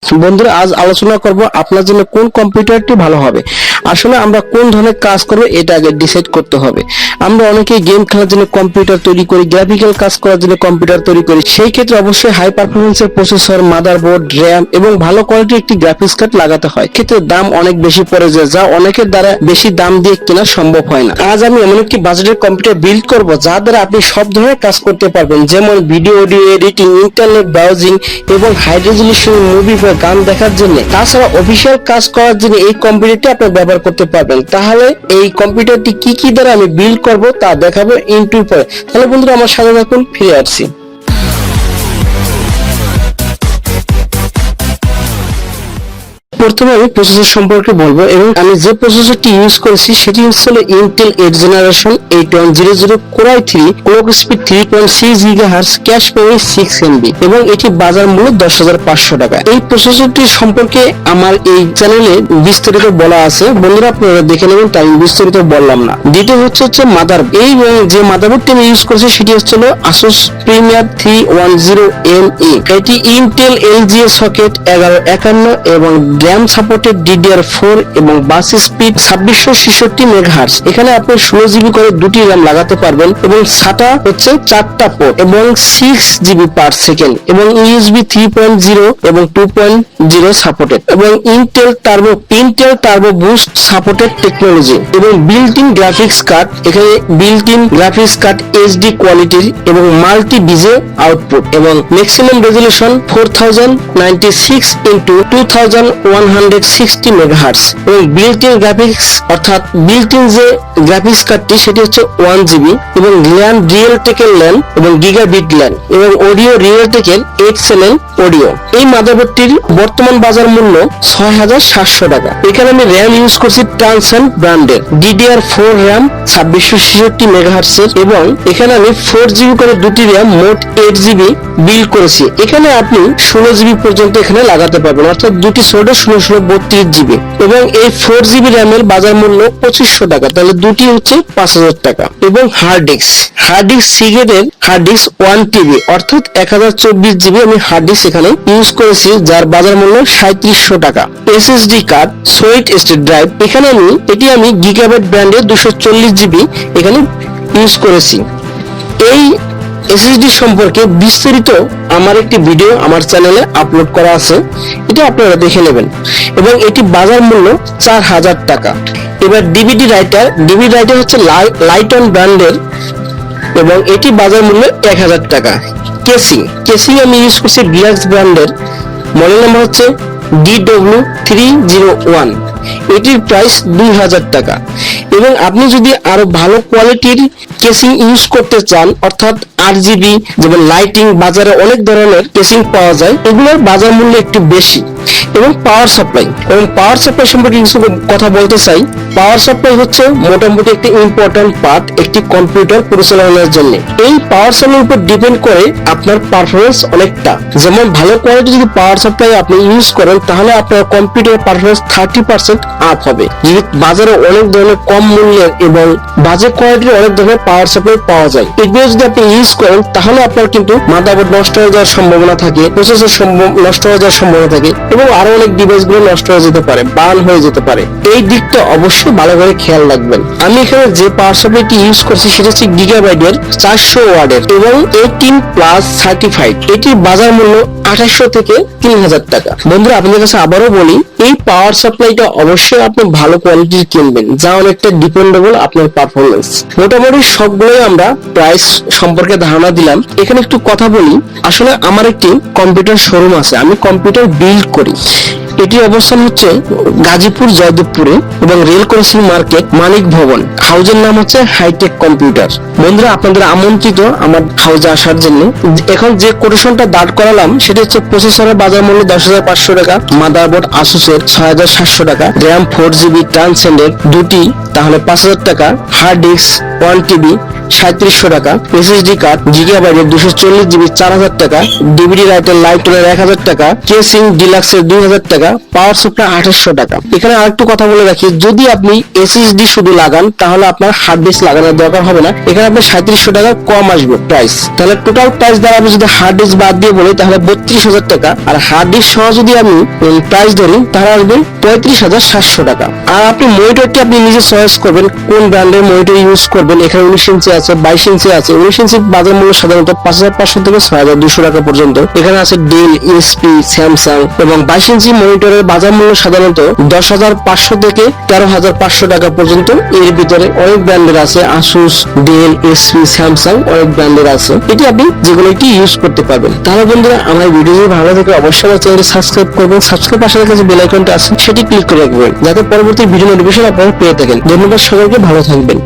বন্ধুরা, আজ আলোচনা করব আপনার জন্য কোন কম্পিউটারটি ভালো হবে। আসলে আমরা কোন ধরনের কাজ করব এটা আগে ডিসাইড করতে হবে। আমরা অনেকেই গেম খেলার জন্য কম্পিউটার তৈরি করি, গ্রাফিক্যাল কাজ করার জন্য কম্পিউটার তৈরি করি। সেই ক্ষেত্রে অবশ্যই হাই পারফরমেন্সের প্রসেসর, মাদারবোর্ড, র্যাম এবং ভালো কোয়ালিটির একটি গ্রাফিক্স কার্ড লাগাতে হয়। ক্ষেত্রে দাম অনেক বেশি পড়ে যায়, যা অনেকের দ্বারা বেশি দাম দিয়ে কেনা সম্ভব হয় না। আজ আমি এমন একটি বাজেটের কম্পিউটার বিল্ড করব যা দ্বারা আপনি সব ধরনের কাজ করতে পারবেন, যেমন video, audio editing, internet browsing এবং হাই রেজলিউশন মুভি বা গান দেখার জন্য। তাছাড়া অফিসিয়াল কাজ করার জন্য এই কম্পিউটারটি আপনি ব্যবহার করতে পারবেন। তাহলে এই কম্পিউটারটি কি কি দ্বারা আমি বিল্ড করব তা দেখাবো ইন্টুর পরে। তাহলে বন্ধুরা আমার সাথে থাকুন, ফিরে আসছি। প্রথমে আমি প্রসেসর সম্পর্কে বলবো এবং আমি যে প্রসেসরটি ইউজ করেছি সেটি হচ্ছে Intel 8 generation 8100 Core i3, clock speed 3.6 GHz, cache memory 6 MB এবং এটি বাজার মূল্য 10,500 টাকা। এই প্রসেসরটি সম্পর্কে আমার এই চ্যানেলে বিস্তারিত বলা আছে, বন্ধুরা আপনারা দেখে নেবেন, তাই বিস্তারিত বললাম না। দ্বিতীয় হচ্ছে মাদার। এই যে মাদারবোর্ডটি আমি ইউজ করেছি সেটি হচ্ছে Asus Premier 310ME। এটি ইন্টেল LGA সকেট 1151 এবং RAM সাপোর্টেড DDR4 এবং বাস স্পিড 2666 মেগাহার্টজ। এখানে আপনি 16GB করে দুটি RAM লাগাতে পারবেন এবং SATA হচ্ছে 4টা পোর্ট এবং 6GB পার সেকেন্ড এবং USB 3.0 এবং 2.0 সাপোর্টেড এবং Intel turbo boost supported technology এবং বিল্ট ইন গ্রাফিক্স কার্ড। এখানে built in graphics card HD কোয়ালিটির এবং মাল্টি ডিজে আউটপুট এবং ম্যাক্সিমাম রেজোলিউশন 4096 ইনটু 2160 মেগাহার্টজ এবং বিল্ট ইন গ্রাফিক্স অর্থাৎ বিল্ট ইন যে গ্রাফিক্স কার্ডটি সেটি হচ্ছে 1GB এবং ল্যান রিয়েলটেকের ল্যান এবং গিগাবিট ল্যান এবং অডিও রিয়েলটেকের 8 চ্যানেল অডিও। এই মাদারবোর্ডটির বর্তমান বাজার মূল্য 6,700 টাকা। এখানে আমি র্যাম ইউজ করছি ট্রান্সেন্ড ব্র্যান্ডের DDR4 র্যাম 2666 মেগাহার্টজ এবং এখানে আমি 4GB করে দুটি র্যাম মোট 8GB বিল্ড করেছি। এখানে আপনি 16GB পর্যন্ত এখানে লাগাতে পারবেন, অর্থাৎ দুটি সোডে 16 32GB এবং এই 4GB র্যামের বাজার মূল্য 2500 টাকা। তাহলে দুটি হচ্ছে 5000 টাকা। এবং হার্ড ডিস্ক সিগেটের হার্ড ডিস্ক 1TB অর্থাৎ 1024GB আমি হার্ড ডিস্ক এখানে ইউজ করেছি, যার বাজার মূল্য 3700 টাকা। SSD card solid state drive, এখানে এটি আমি গিগাবাইট ব্র্যান্ডের 240GB এখানে ইউজ করেছি। এই SSD সম্পর্কে বিস্তারিত আমার একটি ভিডিও আমার চ্যানেলে আপলোড করা আছে, এটা আপনারা দেখে নেবেন এবং এটি বাজার মূল্য 4000 টাকা। এবার ডিভিডি রাইটার হচ্ছে লাইটন ব্র্যান্ডের এবং এটি বাজার মূল্য 1000 টাকা। কেসিং আমি ইউজ করছি ডিলাক্স ব্র্যান্ডের, মডেল নাম্বার হচ্ছে DW301, এটির প্রাইস 2000 টাকা। এবং আপনি যদি আরো ভালো কোয়ালিটির কেসিং ইউজ করতে চান, অর্থাৎ RGB যেমন লাইটিং, বাজারে অনেক ধরনের কেসিং পাওয়া যায়, এগুলোর বাজার মূল্য একটু বেশি। এবং পাওয়ার সাপ্লাই সম্পর্কে কিছু কথা বলতে চাই। পাওয়ার সাপ্লাই হচ্ছে মোটামুটি একটি ইম্পর্টেন্ট পার্ট একটি কম্পিউটার পরিচালনার জন্য। এই পাওয়ার সাপ্লাইয়ের উপর ডিপেন্ড করে আপনার পারফরমেন্স অনেকটা। যেমন ভালো কোয়ালিটি যদি পাওয়ার সাপ্লাই আপনি ইউজ করেন তাহলে আপনার কম্পিউটার পারফরমেন্স 30% আপ হবে। যদি বাজারে অনেক ধরনের কম মূল্যের এবং বাজে কোয়ালিটির অনেক ধরনের পাওয়ার সাপ্লাই পাওয়া যায়, এগুলো যদি আপনি ইউজ করেন তাহলে আপনার কিন্তু মাদারবোর্ড নষ্ট হয়ে যাওয়ার সম্ভাবনা থাকে, প্রসেসর নষ্ট হয়ে যাওয়ার সম্ভাবনা থাকে এবং আরো অনেক ডিভাইস গুলো নষ্ট হয়ে যেতে পারে, বার্ন হয়ে যেতে পারে। এই দিকটা অবশ্যই ভালো করে খেয়াল রাখবেন। আমি এখানে যে পাওয়ার সাপ্লাইটি ইউজ করছি সেটা হচ্ছে গিগাবাইটের 400 ওয়াটের এবং 18+ সার্টিফাইড। এটির বাজার মূল্য 2800 থেকে 3000 টাকা। বন্ধুরা আপনাদের কাছে আবারও বলি, এই পাওয়ার সাপ্লাইটা অবশ্যই আপনি ভালো কোয়ালিটির কিনবেন, যা অনেকটা ডিপেন্ডেবল আপনার পারফরমেন্স। মোটামুটি সবগুলোই আমরা প্রাইস সম্পর্কে ধারণা দিলাম। এখানে একটু কথা বলি। আসলে আমার একটি কম্পিউটার শোরুম আছে, আমি কম্পিউটার বিল্ড করি। এটি অবস্থান হচ্ছে গাজীপুর জয়দেবপুরে এবং রেল ক্রসিং মার্কেট, মানিক ভবন। হাউজের নাম হচ্ছে হাইটেক কম্পিউটার। বন্ধুরা আপনাদের আমন্ত্রিত আমার হাউজে আসার জন্য। এখন যে কোটেশনটা দাঁড় করালাম সেটি হচ্ছে প্রসেসরের বাজার মূল্য 10,500 টাকা, মাদারবোর্ড আসুসের 6,700 টাকা, র্যাম 4GB ট্রান্সেন্ডের দুটি তাহলে 5000 টাকা, হার্ড ডিস্ক 1TB 3700 টাকা, এসএসডি কার্ড জিগাবাইটের 240 জিবি 4000 টাকা, ডিভিডি রাইটার লাইটনের 1000 টাকা, কেসিং ডিলাক্সের 2000 টাকা, পাওয়ার সাপ্লাই 2800 টাকা। এখানে আরেকটু কথা বলে রাখি, যদি আপনি এসএসডি শুধু লাগান তাহলে আপনার হার্ড ডিস্ক লাগানোর দরকার হবে না, এখানে আপনার 3700 টাকা কম আসবে প্রাইস। তাহলে টোটাল প্রাইস দাঁড়াবে, যদি হার্ড ডিস্ক বাদ দিয়ে বলি তাহলে 32000 টাকা, আর হার্ড ডিস্ক সহ যদি আমি প্রাইস ধরি তাহলে আসবে 35700 টাকা। আর আপনি মনিটরটি আপনি নিজে চয়েস করবেন কোন ব্র্যান্ডের মনিটর ইউজ করবেন। এখানে 19 ইঞ্চি আছে, 22 ইঞ্চি আছে। 19 ইঞ্চি বাজার মূল্য সাধারণত 5500 থেকে 6200 টাকা পর্যন্ত। এখানে আছে ডেল, এইচপি, স্যামসাং। এবং 22 ইঞ্চি মনিটরের বাজার মূল্য সাধারণত 10500 থেকে 13500 টাকা পর্যন্ত। এর ভিতরে অনেক ব্র্যান্ডের আছে, আসুস, ডেল, এইচপি, স্যামসাং, অনেক ব্র্যান্ডের আছে। এটি আপনি যেগুলো একটি ইউজ করতে পারবেন। তাহলে বন্ধুরা, আমার ভিডিও যদি ভালো লাগে অবশ্যই আমার চ্যানেলটি সাবস্ক্রাইব করবেন। সাবস্ক্রাইব পাশে কাছে বেল আইকনটা আছে, সেটি ক্লিক করে রাখবেন যাতে পরবর্তী ভিডিও নোটিফিকেশন আপনারা পেয়ে থাকেন। ধন্যবাদ সবাইকে, ভালো থাকবেন।